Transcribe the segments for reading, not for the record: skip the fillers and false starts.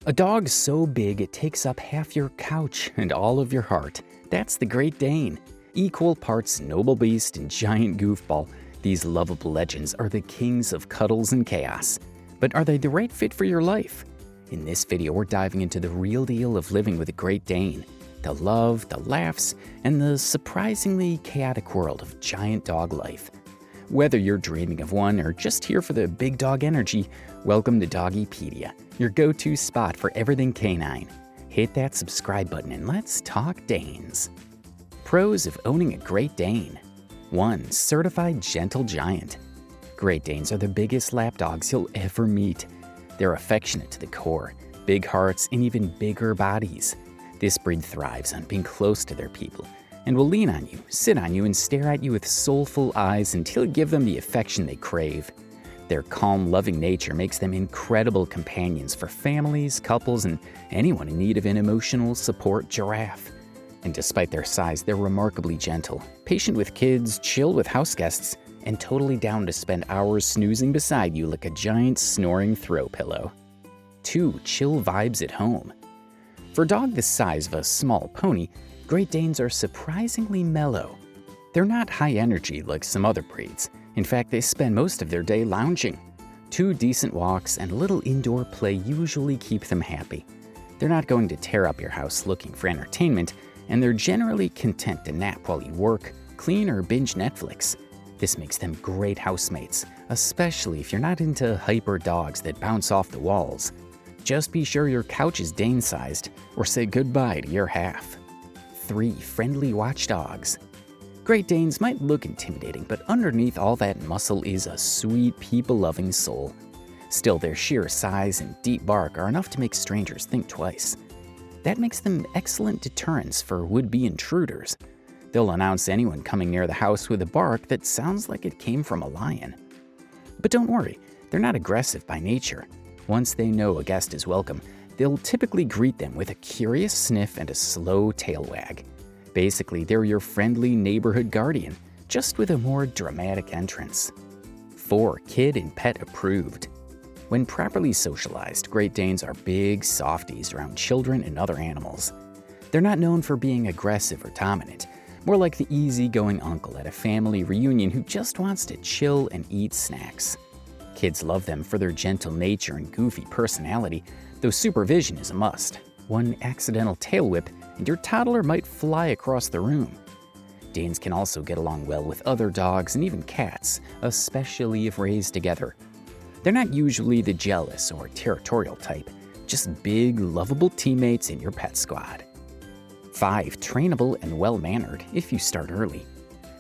A dog so big it takes up half your couch and all of your heart. That's the Great Dane. Equal parts noble beast and giant goofball, these lovable legends are the kings of cuddles and chaos. But are they the right fit for your life? In this video, we're diving into the real deal of living with a Great Dane. The love, the laughs, and the surprisingly chaotic world of giant dog life. Whether you're dreaming of one or just here for the big dog energy, welcome to Doggy Pedia, your go-to spot for everything canine. Hit that subscribe button and let's talk Danes. Pros of owning a Great Dane. 1. Certified gentle giant. Great Danes are the biggest lap dogs you'll ever meet. They're affectionate to the core, big hearts, and even bigger bodies. This breed thrives on being close to their people and will lean on you, sit on you, and stare at you with soulful eyes until you give them the affection they crave. Their calm, loving nature makes them incredible companions for families, couples, and anyone in need of an emotional support giraffe. And despite their size, they're remarkably gentle, patient with kids, chill with house guests, and totally down to spend hours snoozing beside you like a giant snoring throw pillow. 2. Chill vibes at home. For a dog the size of a small pony, Great Danes are surprisingly mellow. They're not high energy like some other breeds. In fact, they spend most of their day lounging. 2 decent walks and a little indoor play usually keep them happy. They're not going to tear up your house looking for entertainment, and they're generally content to nap while you work, clean, or binge Netflix. This makes them great housemates, especially if you're not into hyper dogs that bounce off the walls. Just be sure your couch is Dane-sized, or say goodbye to your half. 3. Friendly watchdogs. Great Danes might look intimidating, but underneath all that muscle is a sweet, people-loving soul. Still, their sheer size and deep bark are enough to make strangers think twice. That makes them excellent deterrents for would-be intruders. They'll announce anyone coming near the house with a bark that sounds like it came from a lion. But don't worry, they're not aggressive by nature. Once they know a guest is welcome, they'll typically greet them with a curious sniff and a slow tail wag. Basically, they're your friendly neighborhood guardian, just with a more dramatic entrance. 4. Kid and pet approved. When properly socialized, Great Danes are big softies around children and other animals. They're not known for being aggressive or dominant, more like the easygoing uncle at a family reunion who just wants to chill and eat snacks. Kids love them for their gentle nature and goofy personality, though supervision is a must. One accidental tail whip and your toddler might fly across the room. Danes can also get along well with other dogs and even cats, especially if raised together. They're not usually the jealous or territorial type, just big, lovable teammates in your pet squad. 5. Trainable and well-mannered if you start early.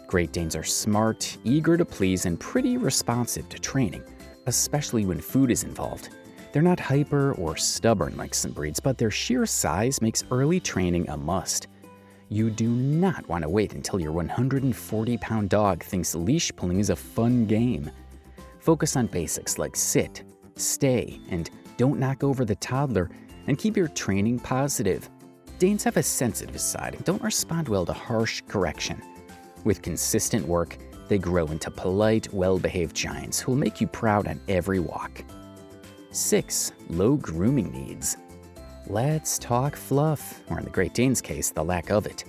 Great Danes are smart, eager to please, and pretty responsive to training, especially when food is involved. They're not hyper or stubborn like some breeds, but their sheer size makes early training a must. You do not want to wait until your 140-pound dog thinks leash pulling is a fun game. Focus on basics like sit, stay, and don't knock over the toddler, and keep your training positive. Danes have a sensitive side and don't respond well to harsh correction. With consistent work, they grow into polite, well-behaved giants who will make you proud on every walk. 6. Low grooming needs. Let's talk fluff, or in the Great Dane's case, the lack of it.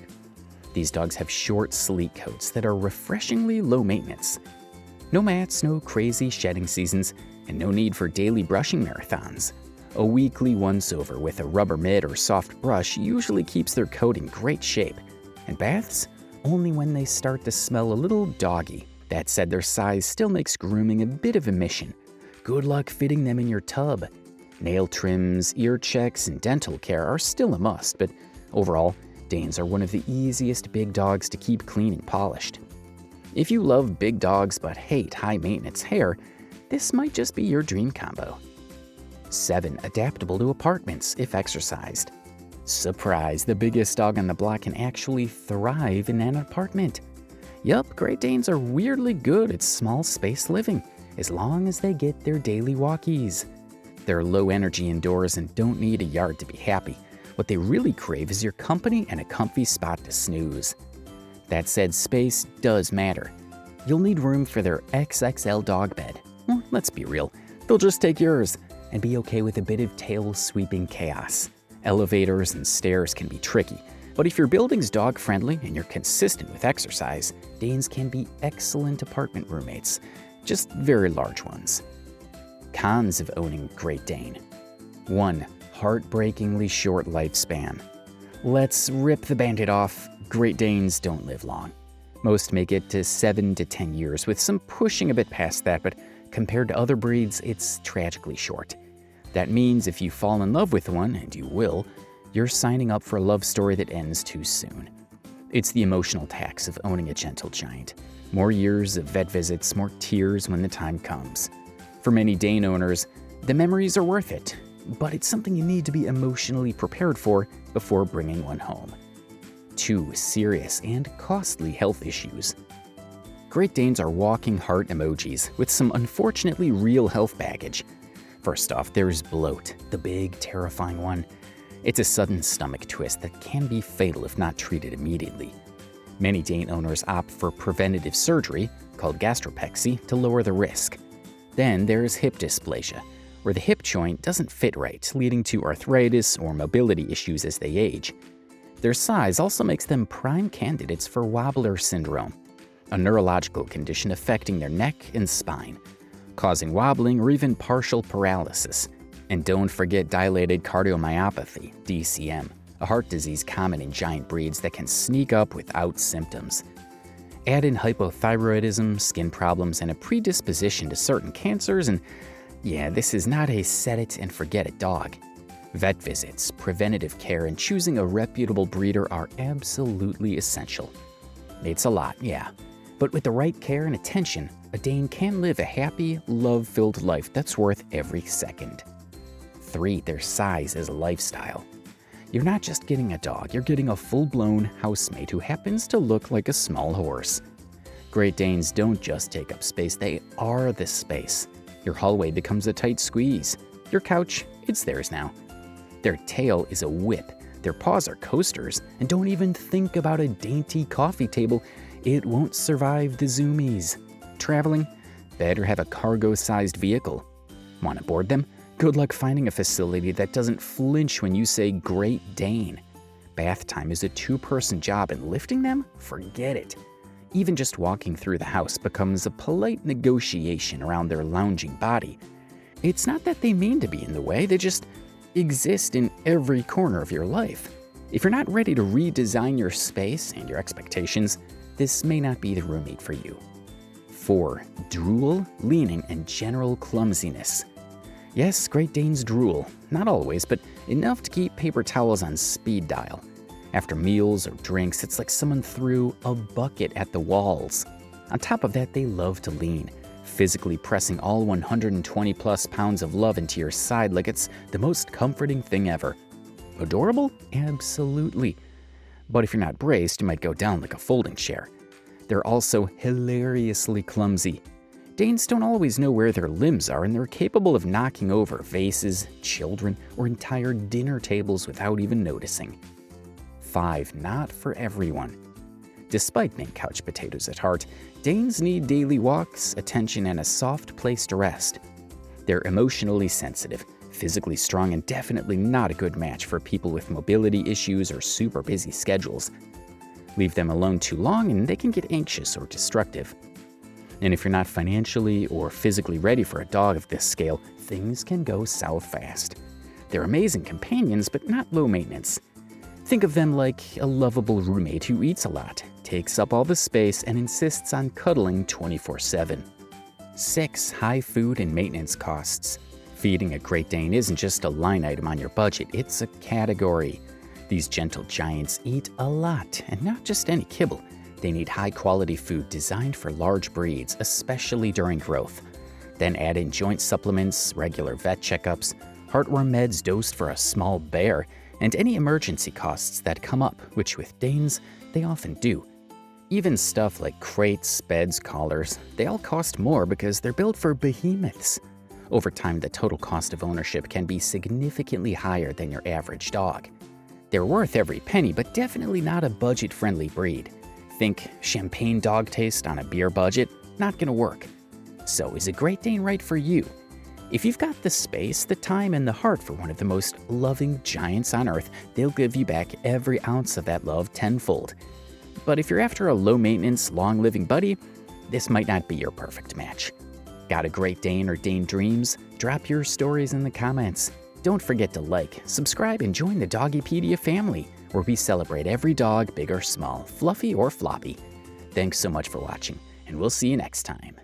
These dogs have short, sleek coats that are refreshingly low maintenance. No mats, no crazy shedding seasons, and no need for daily brushing marathons. A weekly once-over with a rubber mitt or soft brush usually keeps their coat in great shape. And baths? Only when they start to smell a little doggy. That said, their size still makes grooming a bit of a mission. Good luck fitting them in your tub. Nail trims, ear checks, and dental care are still a must, but overall, Danes are one of the easiest big dogs to keep clean and polished. If you love big dogs but hate high-maintenance hair, this might just be your dream combo. 7. Adaptable to apartments if exercised. Surprise, the biggest dog on the block can actually thrive in an apartment. Yup, Great Danes are weirdly good at small space living, as long as they get their daily walkies. They're low energy indoors and don't need a yard to be happy. What they really crave is your company and a comfy spot to snooze. That said, space does matter. You'll need room for their XXL dog bed. Well, let's be real, they'll just take yours. and be okay with a bit of tail-sweeping chaos. Elevators and stairs can be tricky, but if your building's dog-friendly and you're consistent with exercise, Danes can be excellent apartment roommates, just very large ones. Cons of owning Great Dane. 1. Heartbreakingly short lifespan. Let's rip the Band-Aid off. Great Danes don't live long. Most make it to 7 to 10 years, with some pushing a bit past that, but compared to other breeds, it's tragically short. That means if you fall in love with one, and you will, you're signing up for a love story that ends too soon. It's the emotional tax of owning a gentle giant. More years of vet visits, more tears when the time comes. For many Dane owners, the memories are worth it, but it's something you need to be emotionally prepared for before bringing one home. 2. Serious and costly health issues. Great Danes are walking heart emojis with some unfortunately real health baggage. First off, there's bloat, the big, terrifying one. It's a sudden stomach twist that can be fatal if not treated immediately. Many Dane owners opt for preventative surgery, called gastropexy, to lower the risk. Then there's hip dysplasia, where the hip joint doesn't fit right, leading to arthritis or mobility issues as they age. Their size also makes them prime candidates for wobbler syndrome, a neurological condition affecting their neck and spine, causing wobbling or even partial paralysis. And don't forget dilated cardiomyopathy, DCM, a heart disease common in giant breeds that can sneak up without symptoms. Add in hypothyroidism, skin problems, and a predisposition to certain cancers, and yeah, this is not a set-it-and-forget-it dog. Vet visits, preventative care, and choosing a reputable breeder are absolutely essential. It's a lot, yeah, but with the right care and attention, a Dane can live a happy, love-filled life that's worth every second. 3. Their size is a lifestyle. You're not just getting a dog, you're getting a full-blown housemate who happens to look like a small horse. Great Danes don't just take up space, they are the space. Your hallway becomes a tight squeeze. Your couch, it's theirs now. Their tail is a whip, their paws are coasters, and don't even think about a dainty coffee table. It won't survive the zoomies. Traveling? Better have a cargo-sized vehicle. Want to board them? Good luck finding a facility that doesn't flinch when you say Great Dane. Bath time is a 2-person job, and lifting them? Forget it. Even just walking through the house becomes a polite negotiation around their lounging body. It's not that they mean to be in the way, they just exist in every corner of your life. If you're not ready to redesign your space and your expectations, this may not be the roommate for you. 4. Drool, leaning, and general clumsiness. Yes, Great Danes drool. Not always, but enough to keep paper towels on speed dial. After meals or drinks, it's like someone threw a bucket at the walls. On top of that, they love to lean, physically pressing all 120-plus pounds of love into your side like it's the most comforting thing ever. Adorable? Absolutely. But if you're not braced, you might go down like a folding chair. They're also hilariously clumsy. Danes don't always know where their limbs are, and they're capable of knocking over vases, children, or entire dinner tables without even noticing. 5. Not for everyone. Despite being couch potatoes at heart, Danes need daily walks, attention, and a soft place to rest. They're emotionally sensitive, physically strong, and definitely not a good match for people with mobility issues or super busy schedules. Leave them alone too long and they can get anxious or destructive. And if you're not financially or physically ready for a dog of this scale, things can go south fast. They're amazing companions, but not low maintenance. Think of them like a lovable roommate who eats a lot, takes up all the space, and insists on cuddling 24/7. 6. High food and maintenance costs. Feeding a Great Dane isn't just a line item on your budget, it's a category. These gentle giants eat a lot, and not just any kibble. They need high-quality food designed for large breeds, especially during growth. Then add in joint supplements, regular vet checkups, heartworm meds dosed for a small bear, and any emergency costs that come up, which with Danes, they often do. Even stuff like crates, beds, collars, they all cost more because they're built for behemoths. Over time, the total cost of ownership can be significantly higher than your average dog. They're worth every penny, but definitely not a budget-friendly breed. Think champagne dog taste on a beer budget? Not gonna work. So is a Great Dane right for you? If you've got the space, the time, and the heart for one of the most loving giants on earth, they'll give you back every ounce of that love tenfold. But if you're after a low-maintenance, long-living buddy, this might not be your perfect match. Got a Great Dane or Dane dreams? Drop your stories in the comments. Don't forget to like, subscribe, and join the Doggy Pedia family, where we celebrate every dog, big or small, fluffy or floppy. Thanks so much for watching, and we'll see you next time.